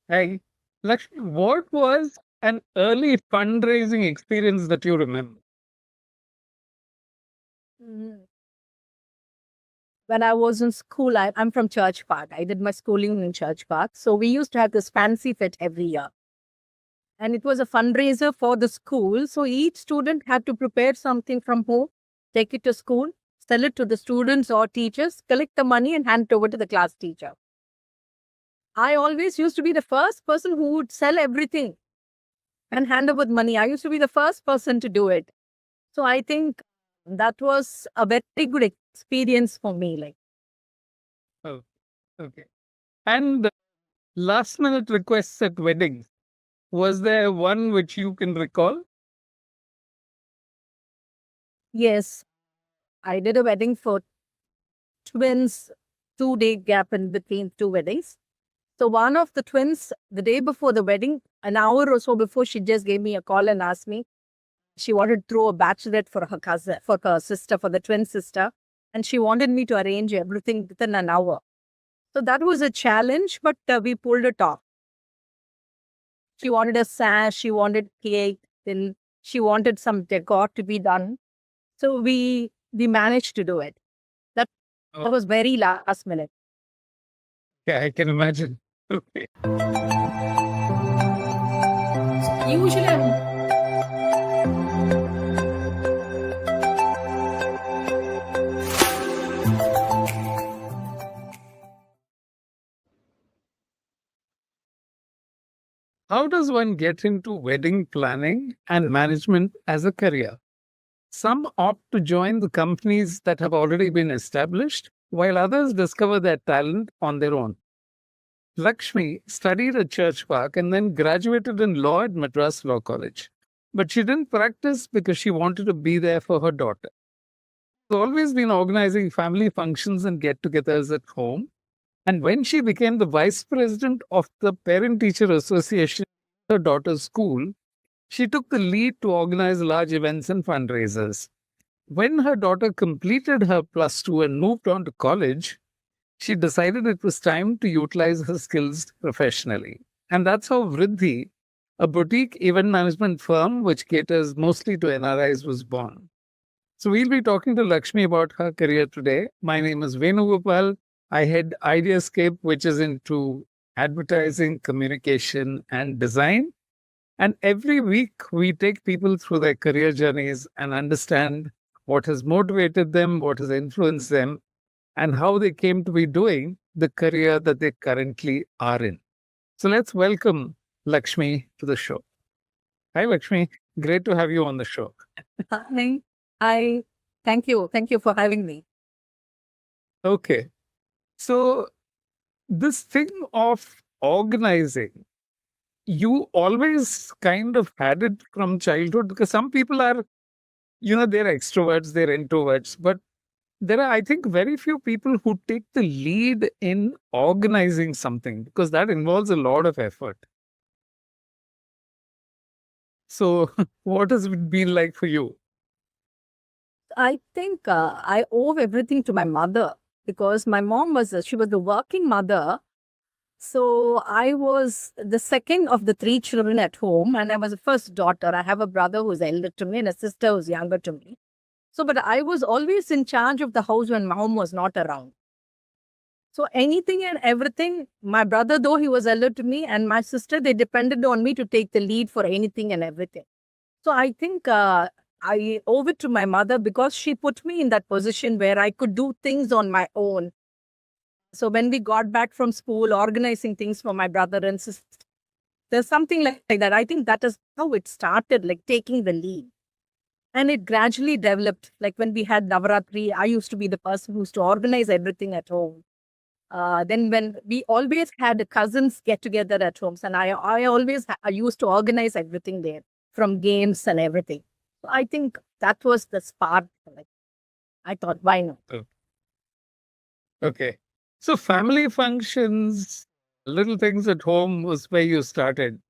Hey, Lakshmi, what was an early fundraising experience that you remember? Mm. When I was in school, I'm from Church Park. I did my schooling in Church Park. So we used to have this fancy fit every year. And it was a fundraiser for the school. So each student had to prepare something from home, take it to school, sell it to the students or teachers, collect the money, and hand it over to the class teacher. I always used to be the first person who would sell everything and hand over the money. I used to be the first person to do it. So I think that was a very good experience for me. Like, Oh, okay. And last minute requests at weddings. Was there one which you can recall? yes, I did a wedding for twins, 2 day gap in between two weddings. So one of the twins, the day before the wedding, an hour or so before, she just gave me a call and asked me she wanted to throw a bachelorette for her cousin, for her sister, for the twin sister, and she wanted me to arrange everything within an hour. So that was a challenge, but we pulled it off. She wanted a sash, she wanted cake, then she wanted some decor to be done. So we managed to do it. That Oh, that was very last minute. yeah, I can imagine. Okay. Usually, How does one get into wedding planning and management as a career? Some opt to join the companies that have already been established, while others discover their talent on their own. Lakshmi studied at Church Park and then graduated in law at Madras Law College. But she didn't practice because she wanted to be there for her daughter. She's always been organizing family functions and get togethers at home. And when she became the vice president of the Parent Teacher Association at her daughter's school, she took the lead to organize large events and fundraisers. When her daughter completed her plus two and moved on to college, she decided it was time to utilize her skills professionally. And that's how Vriddhi, a boutique event management firm which caters mostly to NRIs, was born. So we'll be talking to Lakshmi about her career today. My name is Venugopal. I head Ideascape, which is into advertising, communication, and design. And every week we take people through their career journeys and understand what has motivated them, what has influenced them, and how they came to be doing the career that they currently are in. So let's welcome Lakshmi to the show. Hi, Lakshmi. Great to have you on the show. hi. I thank you. Thank you for having me. Okay. So, this thing of organizing, you always kind of had it from childhood because some people are, they're extroverts, they're introverts, but there are, I think, very few people who take the lead in organizing something because that involves a lot of effort. So, what has it been like for you? I think I owe everything to my mother because my mom she was a working mother. So I was the second of the three children at home, and I was the first daughter. I have a brother who's elder to me and a sister who's younger to me. So, but I was always in charge of the house when mom was not around. So anything and everything, my brother, though he was elder to me, and my sister, they depended on me to take the lead for anything and everything. So I think I owe it to my mother because she put me in that position where I could do things on my own. So when we got back from school, organizing things for my brother and sister, there's something like that. I think that is how it started, like taking the lead. And it gradually developed. Like when we had Navaratri, I used to be the person who used to organize everything at home. Then when we always had cousins get together at homes, and I used to organize everything there from games and everything. So I think that was the spark. Like I thought, why not? Oh, okay. So, family functions, little things at home was where you started.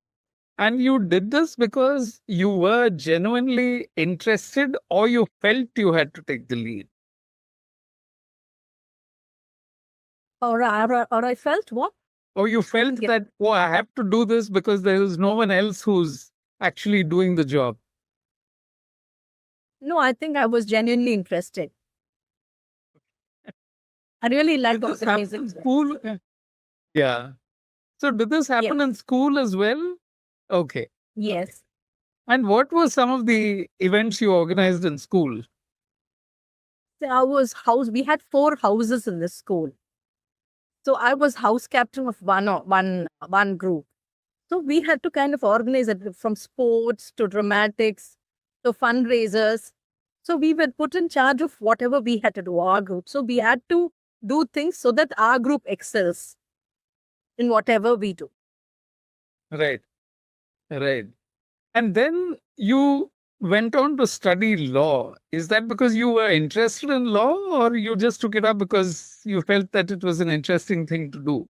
And you did this because you were genuinely interested or you felt you had to take the lead. Or I felt what? Or you felt Yeah. that, oh, I have to do this because there is no one else who's actually doing the job? No, I think I was genuinely interested. I really Did liked this happen organizing. in school? Yeah. So did this Yes. happen in school as well? Okay. Yes. And what were some of the events you organized in school? So I was we had 4 houses in the school. So I was house captain of one group. So we had to kind of organize it from sports to dramatics to fundraisers. So we were put in charge of whatever we had to do, our group. So we had to do things so that our group excels in whatever we do. Right. Right. And then you went on to study law. Is that because you were interested in law, or you just took it up because you felt that it was an interesting thing to do?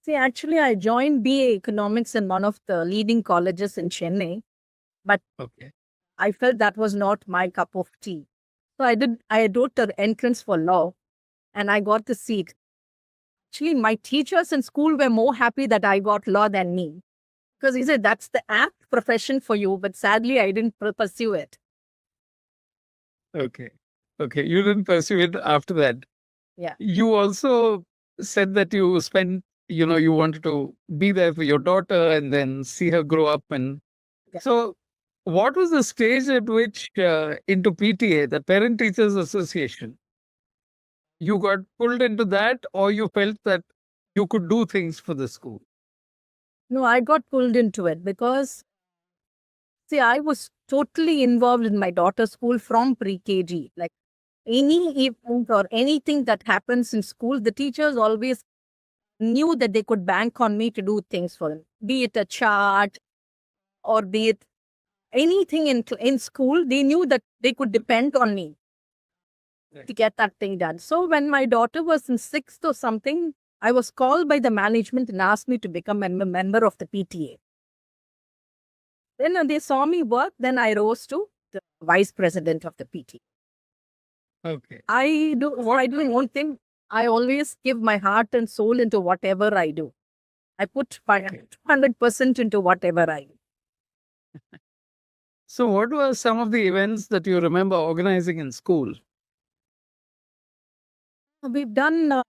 See, actually, I joined BA Economics in one of the leading colleges in Chennai, but Okay. I felt that was not my cup of tea. So I wrote the entrance for law and I got the seat. Actually, my teachers in school were more happy that I got law than me because he said that's the apt profession for you, but sadly, I didn't pursue it. Okay. Okay. You didn't pursue it after that. Yeah. You also said that you spent, you wanted to be there for your daughter and then see her grow up. And Yeah. so, what was the stage at which into PTA, the Parent Teachers Association, you got pulled into that, or you felt that you could do things for the school? No, I got pulled into it because, see, I was totally involved in my daughter's school from pre KG. Like any event or anything that happens in school, the teachers always knew that they could bank on me to do things for them, be it a chart or be it anything in school. They knew that they could depend on me to get that thing done. So when my daughter was in 6th or something, I was called by the management and asked me to become a member of the PTA. Then they saw me work, then I rose to the vice president of the PTA. Okay. I do one thing. I always give my heart and soul into whatever I do. I put 200% into whatever I do. So, what were some of the events that you remember organizing in school? We've done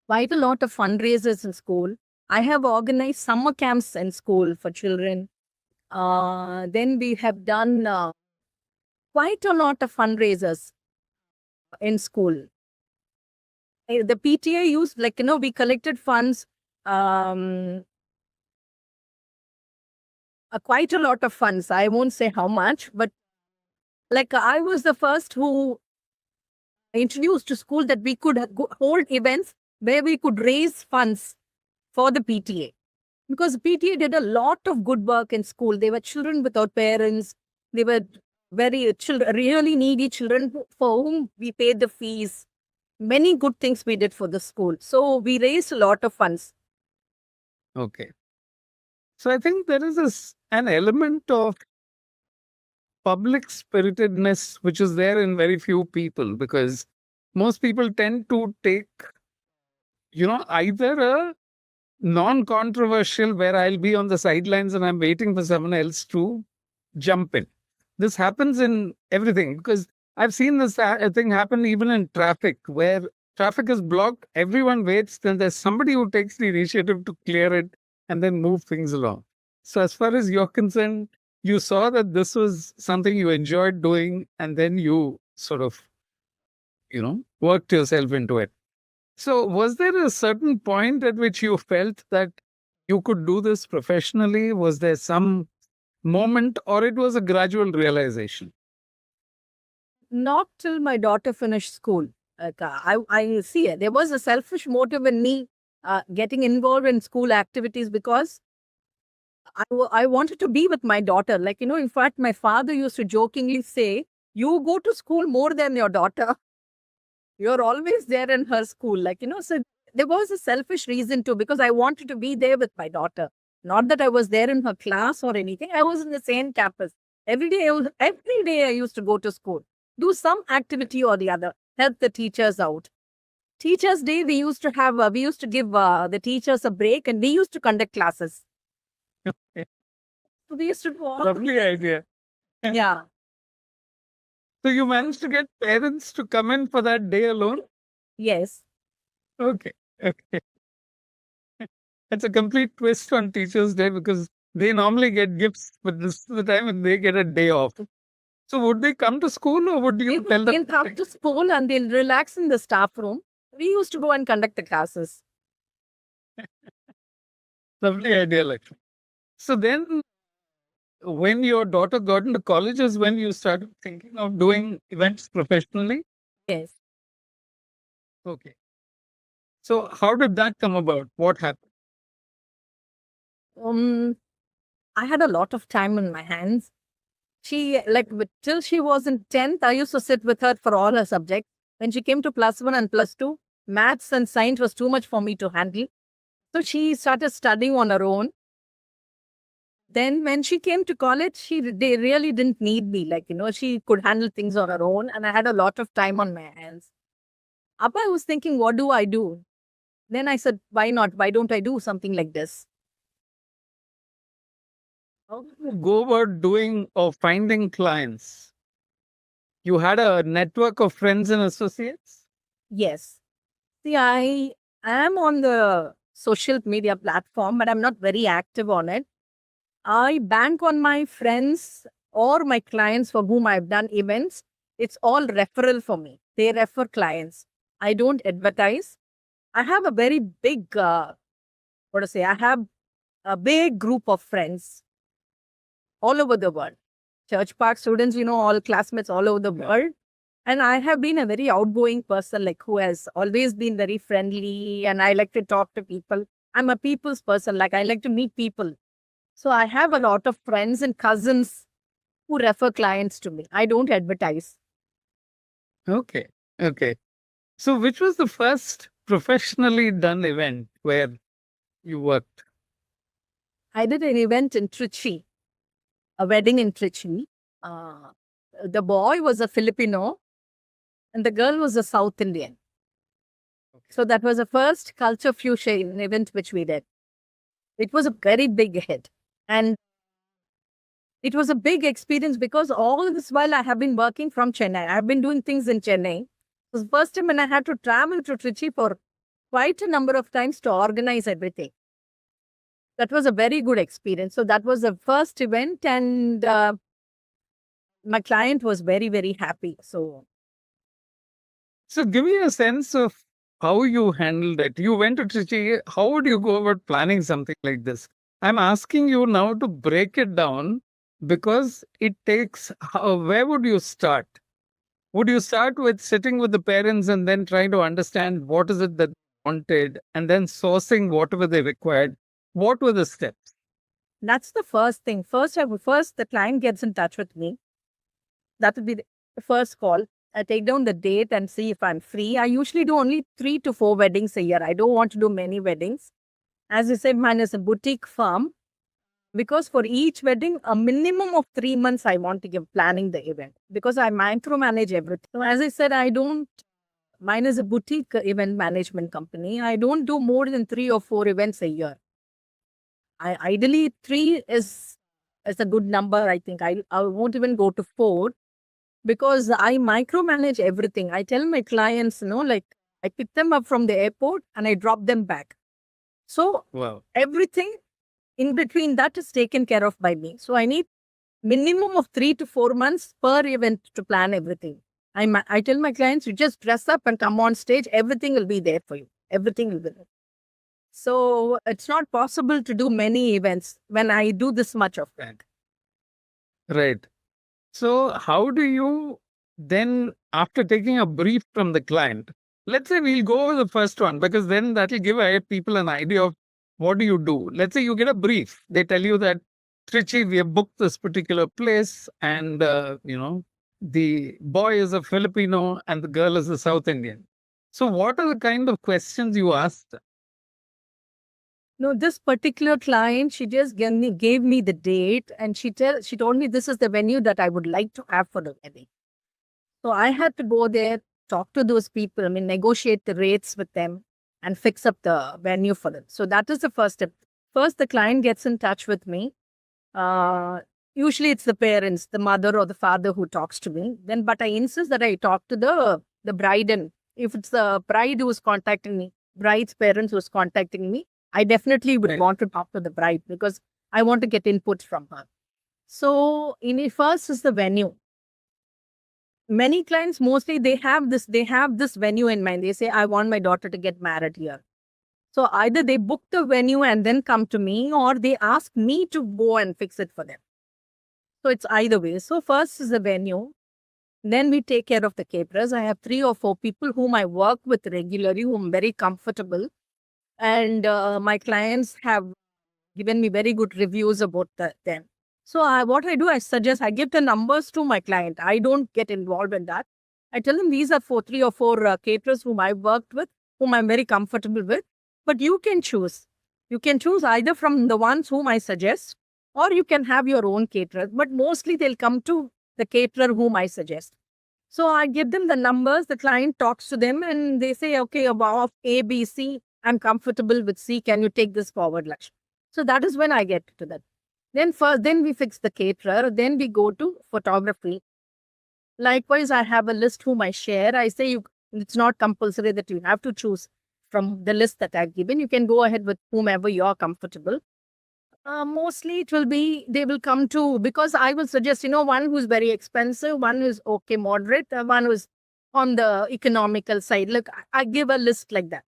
quite a lot of fundraisers in school. I have organized summer camps in school for children. Then we have done quite a lot of fundraisers in school. The PTA used, we collected funds, quite a lot of funds. I won't say how much, but I was the first who introduced to school that we could hold events where we could raise funds for the PTA. Because PTA did a lot of good work in school. They were children without parents. They were really needy children for whom we paid the fees. Many good things we did for the school. So we raised a lot of funds. Okay. So, I think there is an element of public spiritedness which is there in very few people, because most people tend to take, either a non-controversial where I'll be on the sidelines and I'm waiting for someone else to jump in. This happens in everything, because I've seen this thing happen even in traffic, where traffic is blocked, everyone waits, then there's somebody who takes the initiative to clear it and then move things along. So, as far as you're concerned, you saw that this was something you enjoyed doing, and then you sort of, worked yourself into it. So, was there a certain point at which you felt that you could do this professionally? Was there some moment, or it was a gradual realization? Not till my daughter finished school. I see it. There was a selfish motive in me getting involved in school activities because I wanted to be with my daughter. In fact, my father used to jokingly say, "You go to school more than your daughter. You're always there in her school." So there was a selfish reason too, because I wanted to be there with my daughter. Not that I was there in her class or anything. I was in the same campus. Every day I used to go to school, do some activity or the other, help the teachers out. Teachers' Day, we used to give the teachers a break and we used to conduct classes. So we used to go. Lovely idea. Yeah. So you managed to get parents to come in for that day alone? Yes. Okay. Okay. It's a complete twist on Teachers' Day because they normally get gifts, but this is the time when they get a day off. So would they come to school or would you tell them? They'll come to school and they'll relax in the staff room. We used to go and conduct the classes. Lovely idea, Lakshmi. So then, when your daughter got into college, is when you started thinking of doing events professionally? Yes. Okay. So how did that come about? What happened? I had a lot of time on my hands. She, till she was in 10th, I used to sit with her for all her subjects. When she came to +1 and +2, maths and science was too much for me to handle. So she started studying on her own. Then when she came to college, they really didn't need me. She could handle things on her own and I had a lot of time on my hands. Appa, I was thinking, what do I do? Then I said, why not? Why don't I do something like this? How did you go about doing or finding clients? You had a network of friends and associates? Yes. See, I am on the social media platform, but I'm not very active on it. I bank on my friends or my clients for whom I've done events. It's all referral for me. They refer clients. I don't advertise. I have a very big, I have a big group of friends all over the world. Church Park students, all classmates all over the world. And I have been a very outgoing person, who has always been very friendly and I like to talk to people. I'm a people's person, I like to meet people. So I have a lot of friends and cousins who refer clients to me. I don't advertise. Okay. Okay. So which was the first professionally done event where you worked? I did an event in Trichy, a wedding in Trichy. The boy was a Filipino and the girl was a South Indian. Okay. So that was the first culture fusion event which we did. It was a very big hit. And it was a big experience because all this while I have been working from Chennai. I've been doing things in Chennai. It was the first time when I had to travel to Trichy for quite a number of times to organize everything. That was a very good experience. So that was the first event and my client was very, very happy. So give me a sense of how you handled it. You went to Trichy. How would you go about planning something like this? I'm asking you now to break it down because it takes, where would you start? Would you start with sitting with the parents and then trying to understand what is it that they wanted and then sourcing whatever they required? What were the steps? that's the first thing. First, the client gets in touch with me. That would be the first call. I take down the date and see if I'm free. I usually do only 3 to 4 weddings a year. I don't want to do many weddings. As you said, mine is a boutique firm. Because for each wedding, a minimum of 3 months I want to give planning the event because I micromanage everything. So as I said, mine is a boutique event management company. I don't do more than 3 or 4 events a year. Ideally, 3 is a good number. I think I won't even go to 4 because I micromanage everything. I tell my clients, I pick them up from the airport and I drop them back. So Wow. everything in between that is taken care of by me. So I need minimum of 3 to 4 months per event to plan everything. I tell my clients, you just dress up and come on stage. Everything will be there for you. Everything will be there. So it's not possible to do many events when I do this much of that. Right. So how do you then, after taking a brief from the client, let's say we'll go over the first one because then that'll give people an idea of what do you do. Let's say you get a brief. They tell you that Trichy, we have booked this particular place and, the boy is a Filipino and the girl is a South Indian. So what are the kind of questions you ask them? No, this particular client, she just gave me the date and she told me this is the venue that I would like to have for the wedding. So I had to go there, talk to those people, I mean, negotiate the rates with them and fix up the venue for them. So that is the first step. First, the client gets in touch with me. Usually it's the parents, the mother or the father who talks to me. Then, but I insist that I talk to the bride, and if it's the bride who is contacting me, bride's parents who is contacting me, I definitely would want to talk to the bride because I want to get input from her. So, first is the venue. Many clients, mostly they have this venue in mind. They say, I want my daughter to get married here. So either they book the venue and then come to me, or they ask me to go and fix it for them. So it's either way. So first is the venue. Then we take care of the caterers. I have 3 or 4 people whom I work with regularly, whom I'm very comfortable. And my clients have given me very good reviews about them. So what I do, I give the numbers to my client. I don't get involved in that. I tell them these are 3 or 4 caterers whom I've worked with, whom I'm very comfortable with. But you can choose. You can choose either from the ones whom I suggest, or you can have your own caterer. But mostly they'll come to the caterer whom I suggest. So I give them the numbers, the client talks to them, and they say, okay, above A, B, C, I'm comfortable with C. Can you take this forward, Lakshmi? So that is when I get to that. Then we fix the caterer. Then we go to photography. Likewise, I have a list whom I share. I say it's not compulsory that you have to choose from the list that I've given. You can go ahead with whomever you're comfortable. Mostly they will come to, because I will suggest, one who's very expensive, one who's okay, moderate, one who's on the economical side. Look, I give a list like that.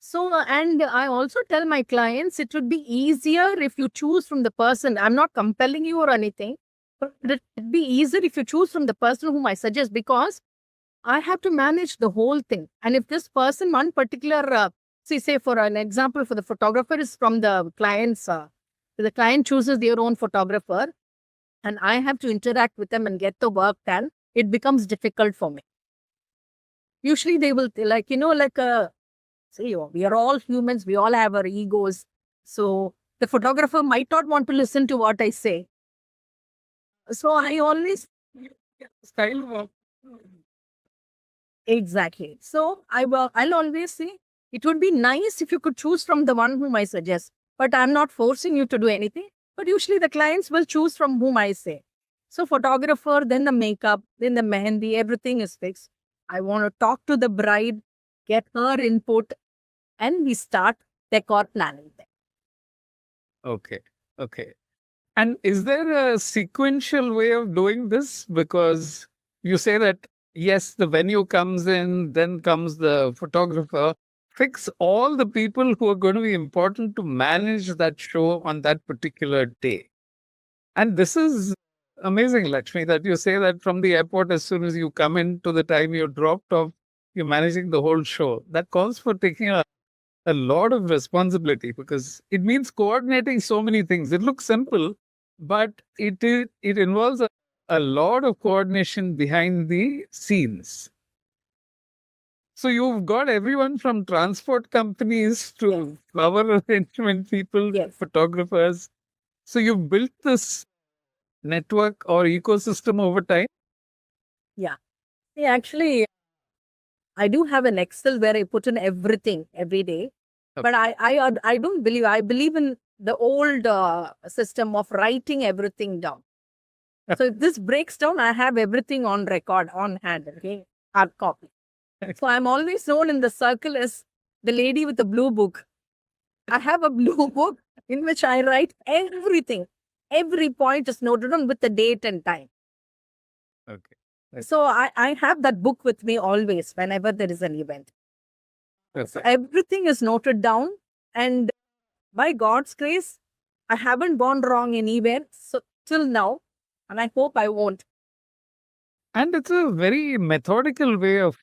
So, and I also tell my clients, it would be easier if you choose from the person. I'm not compelling you or anything, but it would be easier if you choose from the person whom I suggest, because I have to manage the whole thing. And if this person, one particular, say for an example, for the photographer is from the client's, the client chooses their own photographer, and I have to interact with them and get the work done, it becomes difficult for me. Usually they will, see, we are all humans, we all have our egos. So the photographer might not want to listen to what I say. So I always Style work. Exactly. So I'll always say it would be nice if you could choose from the one whom I suggest, but I'm not forcing you to do anything. But usually the clients will choose from whom I say. So photographer, then the makeup, then the mehendi, everything is fixed. I want to talk to the bride, get her input, and we start decor planning. Okay. Okay. And is there a sequential way of doing this? Because you say that, yes, the venue comes in, then comes the photographer. Fix all the people who are going to be important to manage that show on that particular day. And this is amazing, Lakshmi, that you say that from the airport, as soon as you come in to the time you're dropped off, you're managing the whole show. That calls for taking a lot of responsibility, because it means coordinating so many things. It looks simple, but it involves a lot of coordination behind the scenes. So you've got everyone from transport companies to flower arrangement people, Yes. photographers. So you've built this network or ecosystem over time. Yeah. See, actually, I do have an Excel where I put in everything every day. But I don't believe, I believe in the old system of writing everything down. So if this breaks down, I have everything on record, on hand, okay, hard copy. So I'm always known in the circle as the lady with the blue book. I have a blue book in which I write everything. Every point is noted on with the date and time. Okay. So I have that book with me always whenever there is an event. So everything is noted down, and by God's grace, I haven't gone wrong anywhere till now, and I hope I won't. And it's a very methodical way of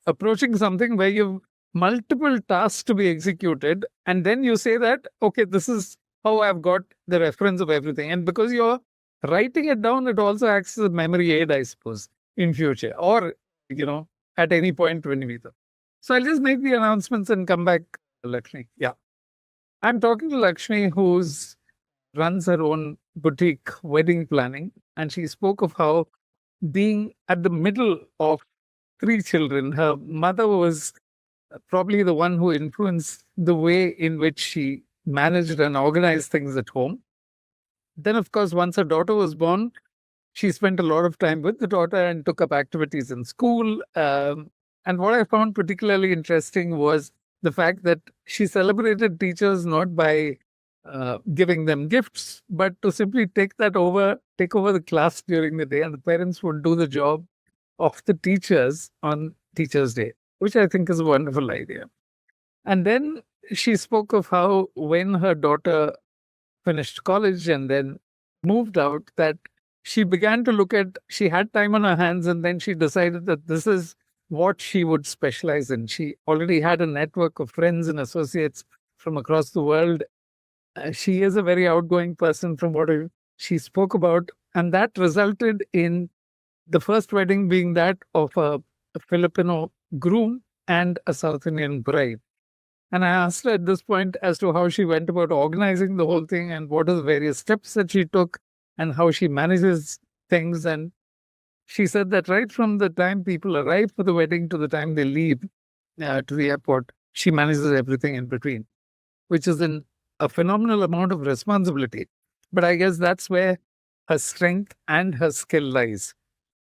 approaching something where you've multiple tasks to be executed, and then you say that, okay, this is how I've got the reference of everything. And because you're writing it down, it also acts as a memory aid, I suppose, in future, or at any point when you meet them. So I'll just make the announcements and come back, Lakshmi. Yeah. I'm talking to Lakshmi, who's runs her own boutique wedding planning, and she spoke of how being at the middle of three children. Her mother was probably the one who influenced the way in which she managed and organized things at home. Then, of course, once her daughter was born, she spent a lot of time with the daughter and took up activities in school. And what I found particularly interesting was the fact that she celebrated teachers not by giving them gifts, but to simply take over the class during the day, and the parents would do the job of the teachers on Teachers' Day, which I think is a wonderful idea. And then she spoke of how when her daughter finished college and then moved out, that she began to look at, she had time on her hands, and then she decided that this is what she would specialize in. She already had a network of friends and associates from across the world. She is a very outgoing person from what she spoke about, and that resulted in the first wedding being that of a Filipino groom and a South Indian bride. And I asked her at this point as to how she went about organizing the whole thing and what are the various steps that she took and how she manages things. And she said that right from the time people arrive for the wedding to the time they leave to the airport, she manages everything in between, which is a phenomenal amount of responsibility. But I guess that's where her strength and her skill lies.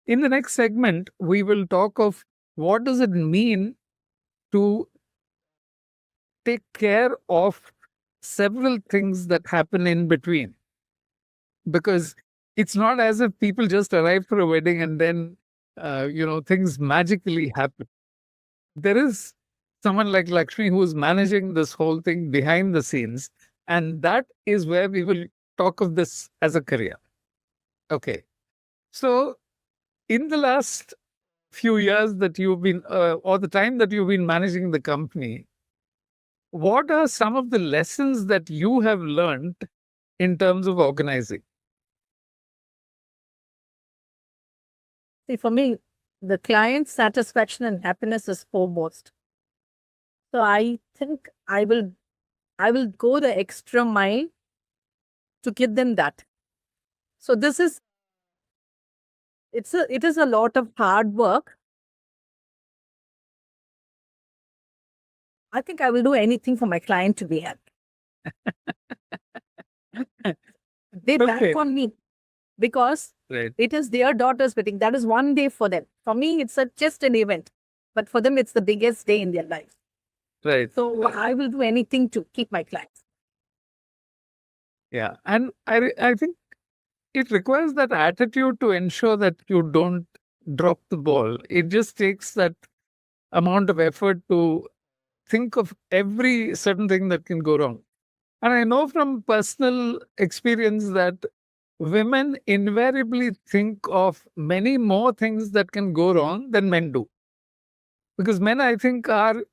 In the next segment, we will talk of what does it mean to take care of several things that happen in between. Because it's not as if people just arrive for a wedding and then, things magically happen. There is someone like Lakshmi who is managing this whole thing behind the scenes. And that is where we will talk of this as a career. Okay. So, in the last few years that you've been, or the time that you've been managing the company, what are some of the lessons that you have learned in terms of organizing? See, for me, the client satisfaction and happiness is foremost. So I think I will go the extra mile to give them that. So it is a lot of hard work. I think I will do anything for my client to be happy. They back on me because it is their daughter's wedding. That is one day for them. For me, it's just an event. But for them, it's the biggest day in their life. Right. So I will do anything to keep my clients. Yeah. And I think it requires that attitude to ensure that you don't drop the ball. It just takes that amount of effort to think of every certain thing that can go wrong. And I know from personal experience that women invariably think of many more things that can go wrong than men do. Because men, I think, are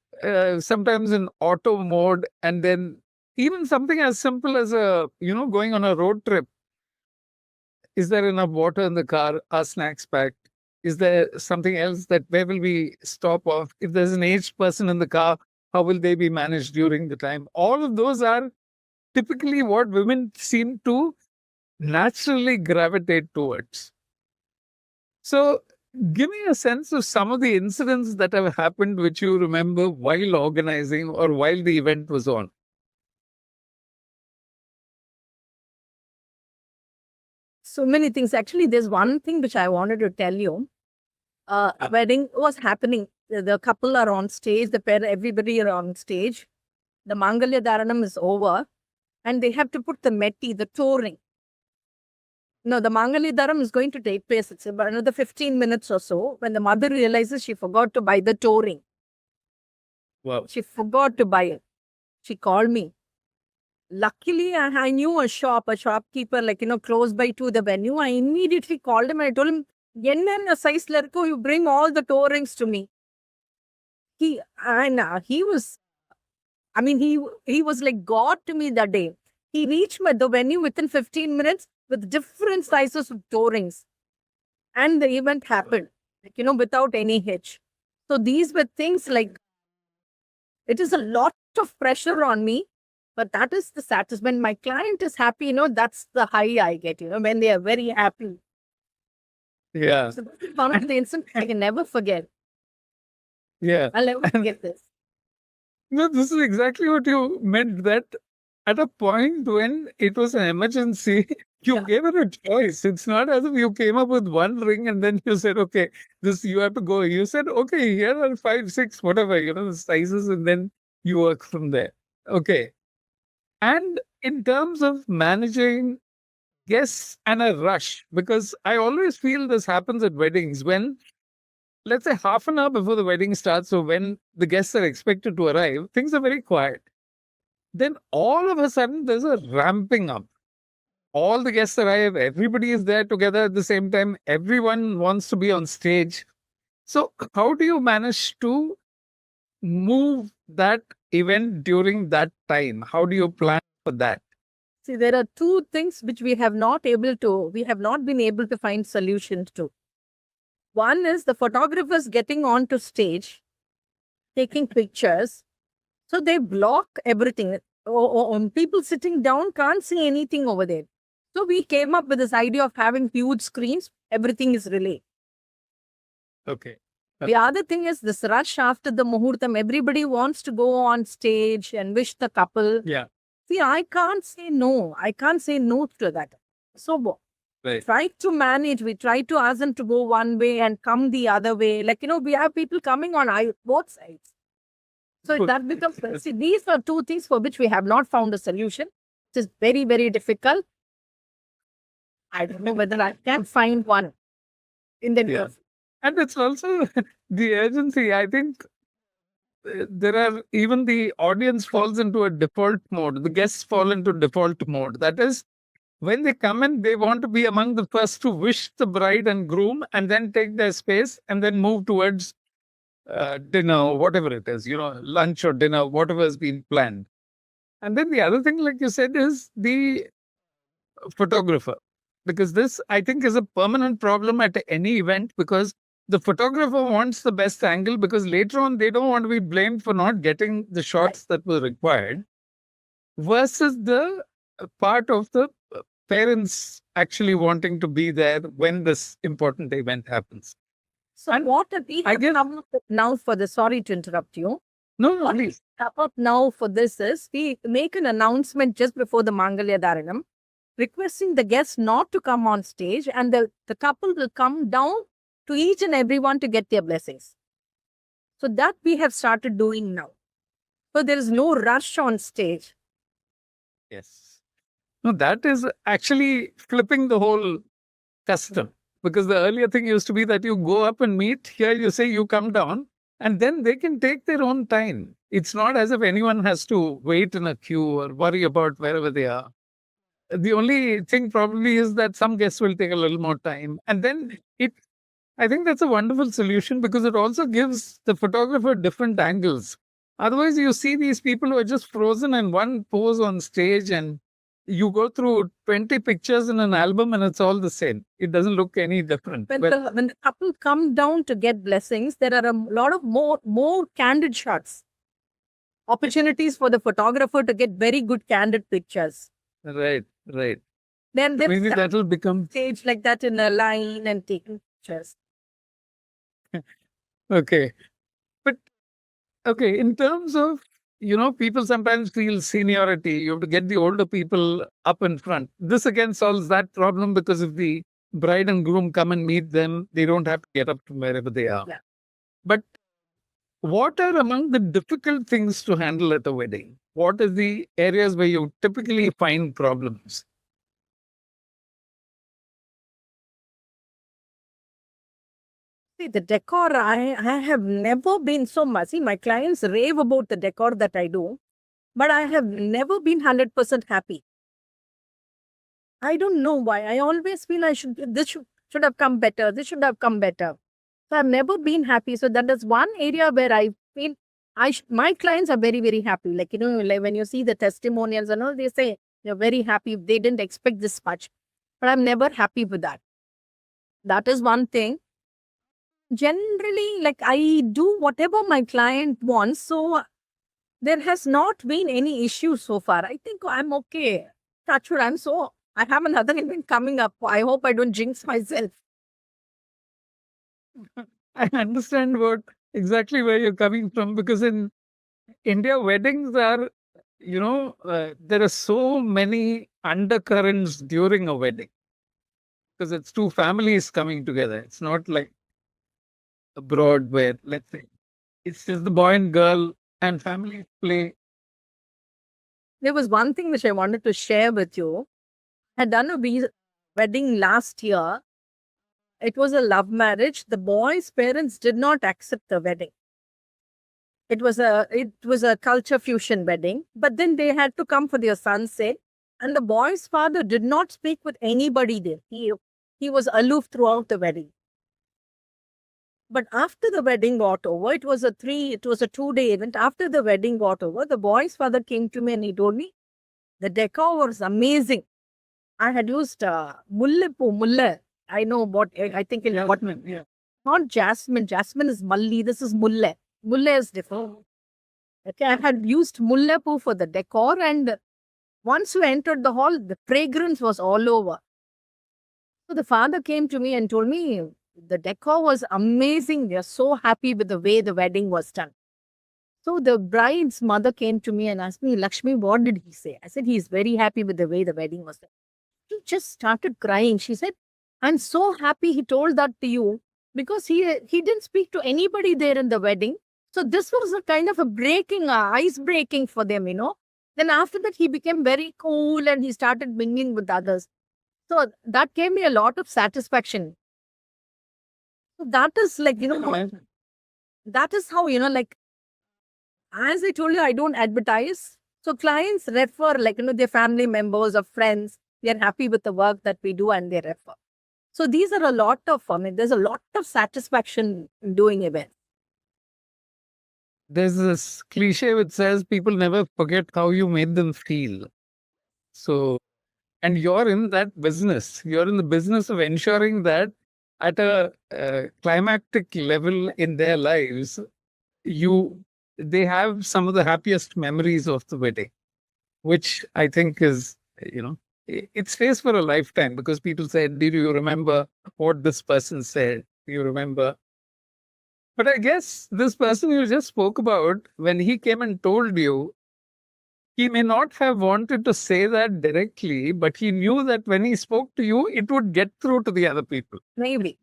sometimes in auto mode, and then even something as simple as going on a road trip. Is there enough water in the car? Are snacks packed? Is there something else that where will we stop off? If there's an aged person in the car, how will they be managed during the time? All of those are typically what women seem to naturally gravitate towards. So, give me a sense of some of the incidents that have happened which you remember while organizing or while the event was on. So many things. Actually, there's one thing which I wanted to tell you. Wedding was happening. The couple are on stage. Everybody are on stage. The Mangalya Dharanam is over. And they have to put the meti, the toe ring. No, the Mangalya Dharam is going to take place. It's about another 15 minutes or so. When the mother realizes she forgot to buy the toe ring. Wow. She forgot to buy it. She called me. Luckily, I knew a shopkeeper, close by to the venue. I immediately called him and I told him, "Yenna size lerko, you bring all the toe rings to me." He was like God to me that day. He reached the venue within 15 minutes with different sizes of toe rings. And the event happened, without any hitch. So these were things like, it is a lot of pressure on me, but that is the satisfaction. When my client is happy, that's the high I get, when they are very happy. Yeah. So one of the incidents I can never forget. Yeah. I'll never forget this. No, this is exactly what you meant, that at a point when it was an emergency, you Yeah. gave her a choice. It's not as if you came up with one ring and then you said, okay, this you have to go. You said, okay, here are five, six, whatever, the sizes, and then you work from there. Okay. And in terms of managing guests and a rush, because I always feel this happens at weddings when, let's say, half an hour before the wedding starts, so when the guests are expected to arrive, things are very quiet. Then all of a sudden, there's a ramping up. All the guests arrive, everybody is there together at the same time, everyone wants to be on stage. So, how do you manage to move that event during that time? How do you plan for that? See, there are two things which we have not been able to find solutions to. One is the photographers getting onto stage, taking pictures. So they block everything. People sitting down can't see anything over there. So we came up with this idea of having huge screens. Everything is relay. Okay. The other thing is this rush after the muhurtam. Everybody wants to go on stage and wish the couple. Yeah. See, I can't say no. I can't say no to that. So Right. try to manage. We try to ask them to go one way and come the other way. Like, we have people coming on both sides. So Good. that becomes, see, these are two things for which we have not found a solution. It is very, very difficult. I don't know whether I can find one in the near. And it's also the urgency. I think there are, even the audience falls into a default mode. The guests fall into default mode. That is, when they come in, they want to be among the first to wish the bride and groom and then take their space and then move towards dinner, whatever it is, lunch or dinner, whatever has been planned. And then the other thing, like you said, is the photographer. Because this, I think, is a permanent problem at any event, because the photographer wants the best angle, because later on they don't want to be blamed for not getting the shots that were required, versus the part of the parents actually wanting to be there when this important event happens. So And what we I have guess, come up with now for this, sorry to interrupt you. no, What please. we come up now for this is we make an announcement just before the Mangalya Dharanam, requesting the guests not to come on stage, and the couple will come down to each and everyone to get their blessings. So that we have started doing now. So there is no rush on stage. Yes. No, that is actually flipping the whole custom, because the earlier thing used to be that you go up and meet. Here you say you come down, and then they can take their own time. It's not as if anyone has to wait in a queue or worry about wherever they are. The only thing probably is that some guests will take a little more time. And then I think that's a wonderful solution, because it also gives the photographer different angles. Otherwise, you see these people who are just frozen in one pose on stage, and you go through 20 pictures in an album and it's all the same. It doesn't look any different. When the couple come down to get blessings, there are a lot of more candid shots. Opportunities for the photographer to get very good candid pictures. Right. Then Maybe that will become stage like that in a line and taking pictures. okay. But okay, in terms of, people sometimes feel seniority. You have to get the older people up in front. This again solves that problem, because if the bride and groom come and meet them, they don't have to get up from wherever they are. Yeah. But what are among the difficult things to handle at a wedding? What are the areas where you typically find problems? See, the decor, I have never been so much. See, my clients rave about the decor that I do, but I have never been 100% happy. I don't know why. I always feel this should have come better. This should have come better. So I've never been happy. So that is one area where I feel my clients are very, very happy. Like, like when you see the testimonials and all, they say they're very happy. They didn't expect this much. But I'm never happy with that. That is one thing. Generally, like I do whatever my client wants. So there has not been any issue so far. I think I'm okay. Touch wood, I have another event coming up. I hope I don't jinx myself. I understand what exactly where you're coming from, because in India, weddings are, there are so many undercurrents during a wedding because it's two families coming together. It's not like abroad where, let's say, it's just the boy and girl and family play. There was one thing which I wanted to share with you. I had done a wedding last year. It was a love marriage. The boy's parents did not accept the wedding. It was a culture fusion wedding, but then they had to come for their son's sake. And the boy's father did not speak with anybody there. He was aloof throughout the wedding. But after the wedding got over, it was a 2-day event. After the wedding got over, the boy's father came to me and he told me the decor was amazing. I had used mulle. I know what I think in what Yeah. not jasmine. Jasmine is malli. This is mulle. Mulle is different. Okay, I had used mulle for the decor, and once you entered the hall, the fragrance was all over. So the father came to me and told me the decor was amazing. They are so happy with the way the wedding was done. So the bride's mother came to me and asked me, Lakshmi, what did he say? I said, he's very happy with the way the wedding was done. She just started crying. She said, I'm so happy he told that to you because he didn't speak to anybody there in the wedding. So this was a kind of a ice breaking for them, Then after that, he became very cool and he started mingling with others. So that gave me a lot of satisfaction. So that is like, that is how, like, as I told you, I don't advertise. So clients refer, like, their family members or friends. They're happy with the work that we do and they refer. So these are a lot of, there's a lot of satisfaction in doing events. There's this cliche which says people never forget how you made them feel. So, and you're in that business. You're in the business of ensuring that at a climactic level in their lives, they have some of the happiest memories of the wedding, which I think is, it stays for a lifetime because people said, "Did you remember what this person said? Do you remember?" But I guess this person you just spoke about, when he came and told you, he may not have wanted to say that directly, but he knew that when he spoke to you, it would get through to the other people. Maybe.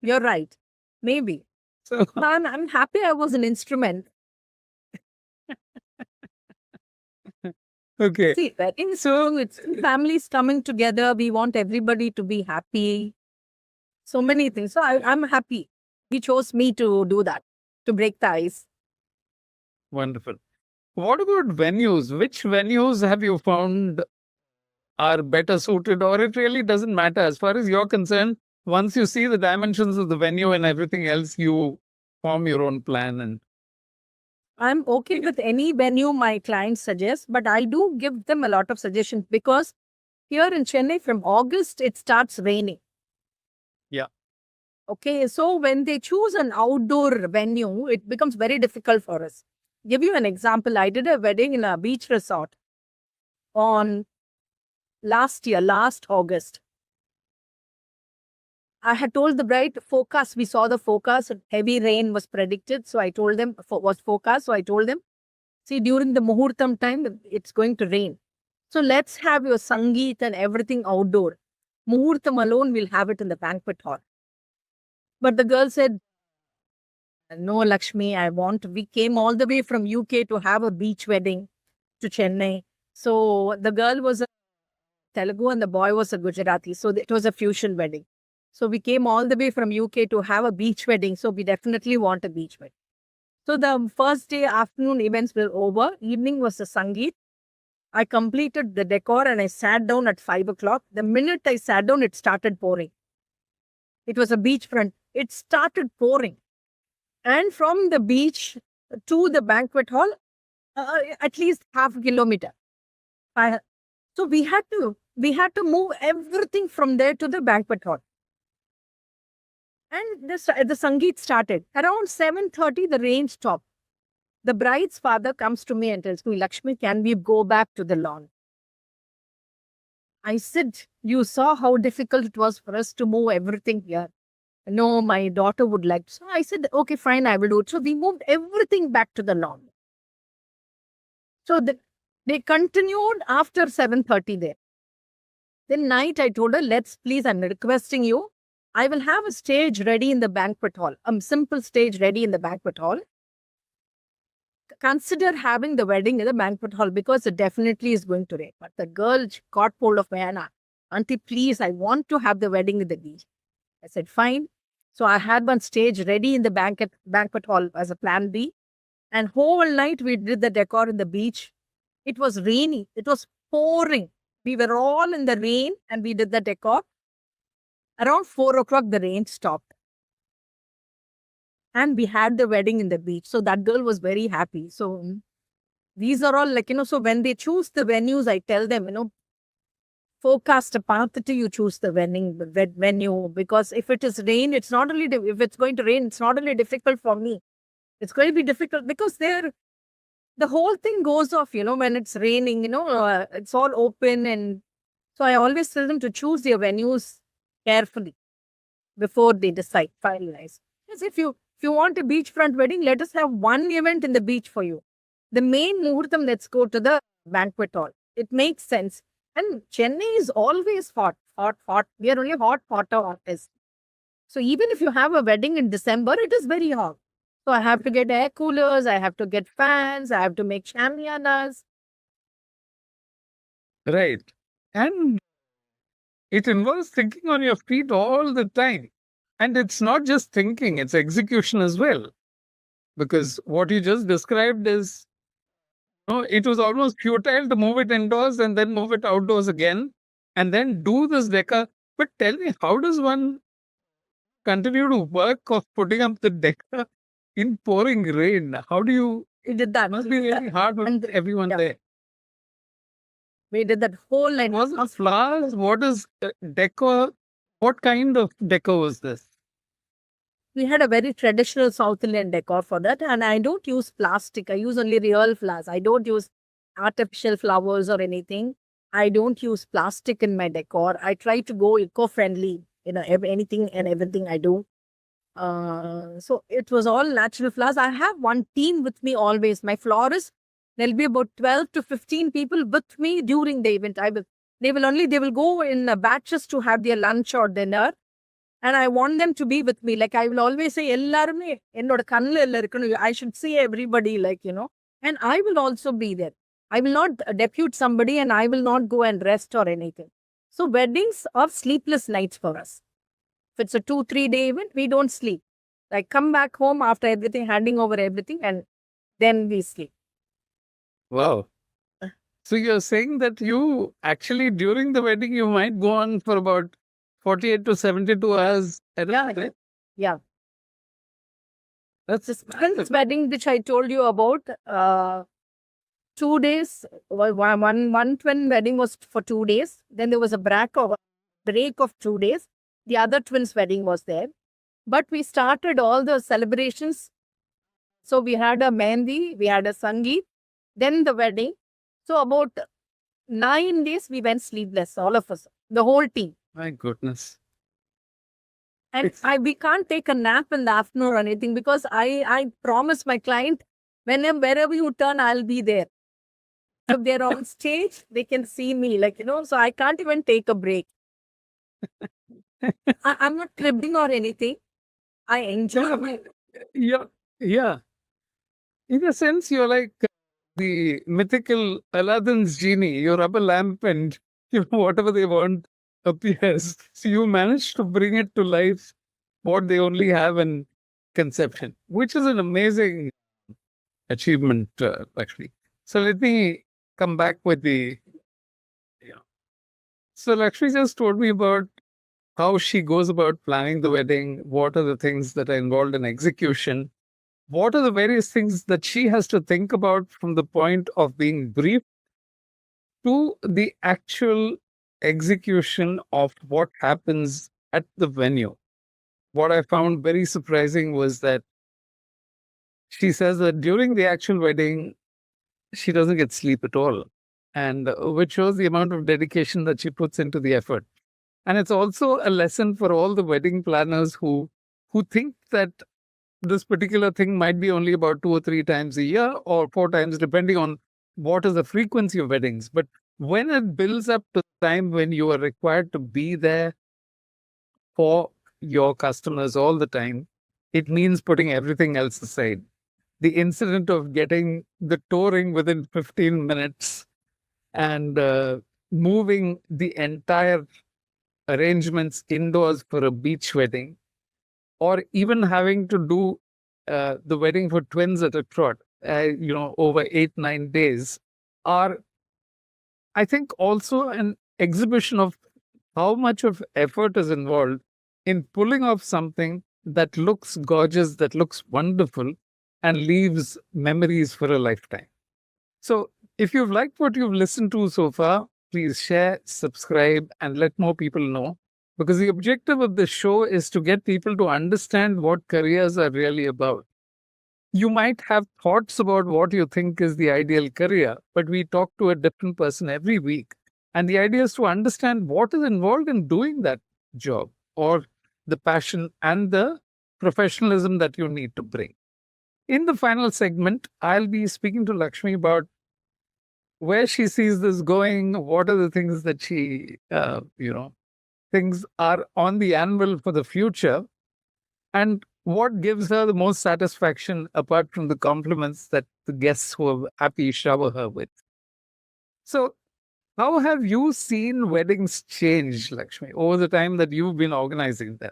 You're right. Maybe. So, I'm happy I was an instrument. okay. See, wedding, so it's families coming together. We want everybody to be happy. So many things. So I'm happy. He chose me to do that, to break the ice. Wonderful. What about venues? Which venues have you found are better suited, or it really doesn't matter as far as you're concerned? Once you see the dimensions of the venue and everything else, you form your own plan. And I'm okay with any venue my clients suggest, but I do give them a lot of suggestions because here in Chennai from August, it starts raining. yeah, Okay, so when they choose an outdoor venue, it becomes very difficult for us. Give you an example. I did a wedding in a beach resort on last August. I had told the bride forecast. We saw the forecast. Heavy rain was predicted. So I told them, was forecast. So I told them, see, during the Muhurtam time, it's going to rain. So let's have your Sangeet and everything outdoor. Muhurtam alone, we'll have it in the banquet hall. But the girl said, no, Lakshmi, we came all the way from UK to have a beach wedding to Chennai. So the girl was a Telugu and the boy was a Gujarati. So it was a fusion wedding. So we came all the way from UK to have a beach wedding. So we definitely want a beach wedding. So the first day afternoon events were over. Evening was the Sangeet. I completed the decor and I sat down at 5 o'clock. The minute I sat down, it started pouring. It was a beachfront. It started pouring. And from the beach to the banquet hall, at least half a kilometer. So we had to move everything from there to the banquet hall. And the Sangeet started. Around 7:30, the rain stopped. The bride's father comes to me and tells me, Lakshmi, can we go back to the lawn? I said, you saw how difficult it was for us to move everything here. no, my daughter would like. So I said, okay, fine, I will do it. So we moved everything back to the norm. So they continued after 7:30 there. Then night I told her, let's please, I'm requesting you. I will have a stage ready in the banquet hall. A simple stage ready in the banquet hall. Consider having the wedding in the banquet hall because it definitely is going to rain. But the girl she caught hold of my hand. Auntie, please, I want to have the wedding in the beach. I said, fine. So I had one stage ready in the banquet hall as a plan B. And whole night we did the decor in the beach. It was rainy. It was pouring. We were all in the rain and we did the decor. Around 4 o'clock, the rain stopped. And we had the wedding in the beach. So that girl was very happy. So these are all like, so when they choose the venues, I tell them, forecast a path to you choose the venue. Because if it is rain, it's not only, if it's going to rain, it's not only difficult for me. It's going to be difficult because the whole thing goes off, when it's raining, it's all open. And so I always tell them to choose their venues carefully before they decide, finalize. Because if you want a beachfront wedding, let us have one event in the beach for you. The main muhurtam, let's go to the banquet hall. It makes sense. And Chennai is always hot. We are only hot water artists. So even if you have a wedding in December, it is very hot. So I have to get air coolers, I have to get fans, I have to make shamianas. Right. And it involves thinking on your feet all the time. And it's not just thinking, it's execution as well. Because what you just described is, it was almost futile to move it indoors and then move it outdoors again and then do this decor. But tell me, how does one continue to work of putting up the decor in pouring rain? How do you? We did that. It must be really hard for everyone there. We did that whole night. Was it flowers? What is decor? What kind of decor was this? We had a very traditional South Indian decor for that. And I don't use plastic. I use only real flowers. I don't use artificial flowers or anything. I don't use plastic in my decor. I try to go eco-friendly, anything and everything I do. So it was all natural flowers. I have one team with me always. My florist, there'll be about 12 to 15 people with me during the event. They will go in batches to have their lunch or dinner. And I want them to be with me. Like I will always say, I should see everybody, and I will also be there. I will not depute somebody and I will not go and rest or anything. So weddings are sleepless nights for us. If it's a 2-3 day event, we don't sleep. Like come back home after everything, handing over everything, and then we sleep. Wow. So you're saying that you actually, during the wedding, you might go on for about 48 to 72 hours at a time? Yeah. That's this wedding which I told you about. 2 days. One twin wedding was for 2 days. Then there was a break of 2 days. The other twins' wedding was there. But we started all the celebrations. So we had a mehndi, we had a sangeet, then the wedding. So about 9 days we went sleepless, all of us, the whole team. My goodness. And we can't take a nap in the afternoon or anything because I promise my client, wherever you turn, I'll be there. If they're on stage, they can see me, so I can't even take a break. I'm not cribbing or anything. I enjoy it. Yeah. In a sense, you're like the mythical Aladdin's genie. You rub a lamp and whatever they want appears. So you manage to bring it to life what they only have in conception, which is an amazing achievement, actually. So let me come back with So Lakshmi just told me about how she goes about planning the wedding, what are the things that are involved in execution, what are the various things that she has to think about from the point of being briefed to the actual execution of what happens at the venue. What I found very surprising was that she says that during the actual wedding, she doesn't get sleep at all, and which shows the amount of dedication that she puts into the effort. And it's also a lesson for all the wedding planners who who think that this particular thing might be only about 2 or 3 times a year or 4 times, depending on what is the frequency of weddings. But when it builds up to the time when you are required to be there for your customers all the time, it means putting everything else aside. The incident of getting the touring within 15 minutes and moving the entire arrangements indoors for a beach wedding, or even having to do the wedding for twins at a trot, over 8, 9 days, are, I think, also an exhibition of how much of effort is involved in pulling off something that looks gorgeous, that looks wonderful, and leaves memories for a lifetime. So, if you've liked what you've listened to so far, please share, subscribe, and let more people know. Because the objective of this show is to get people to understand what careers are really about. You might have thoughts about what you think is the ideal career, but we talk to a different person every week. And the idea is to understand what is involved in doing that job, or the passion and the professionalism that you need to bring. In the final segment, I'll be speaking to Lakshmi about where she sees this going, what are the things that she, things are on the anvil for the future, and what gives her the most satisfaction apart from the compliments that the guests who are happy shower her with. So, how have you seen weddings change, Lakshmi, over the time that you've been organizing them?